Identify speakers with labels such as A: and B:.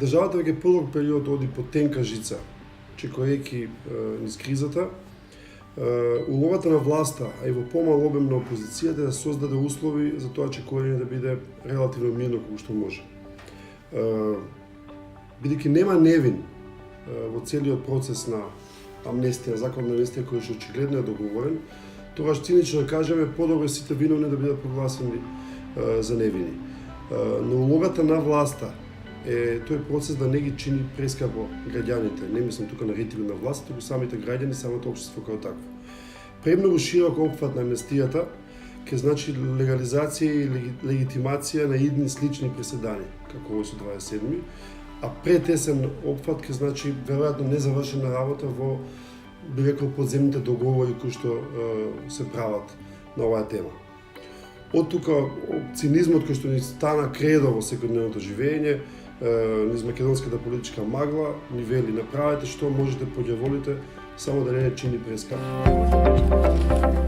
A: државата веќе подолг период оди по тенка жица, чекајќи низ кризата. Улогата на власта, а и во помал обем на опозицијата да создаде услови за тоа чекање да биде релативно мирно како што може. Бидејќи нема невин во целиот процес на амнестија, закон на амнестија кој што очигледно е договорен, тогаш цинично да кажеме подобро сите виновни да бидат прогласени за невини. Но улогата на власта е тој процес да не ги чини прескапо граѓаните. Не мислам тука на ритили на власт, туку самите граѓани, самото општество како такво. Премногу широк опфат на амнестијата ќе значи легализација и легитимација на идни слични преседани, како овој со 27-ми, а претесен опфат ќе значи веројатно незавршена работа во, би рекол, подземните договори кои што се прават на оваа тема. Од тука цинизмот кој што ни стана кредо во секојдневното живење, низ македонската политичка магла, ни вели направете што можете, поѓаволите, само да не чини прескап.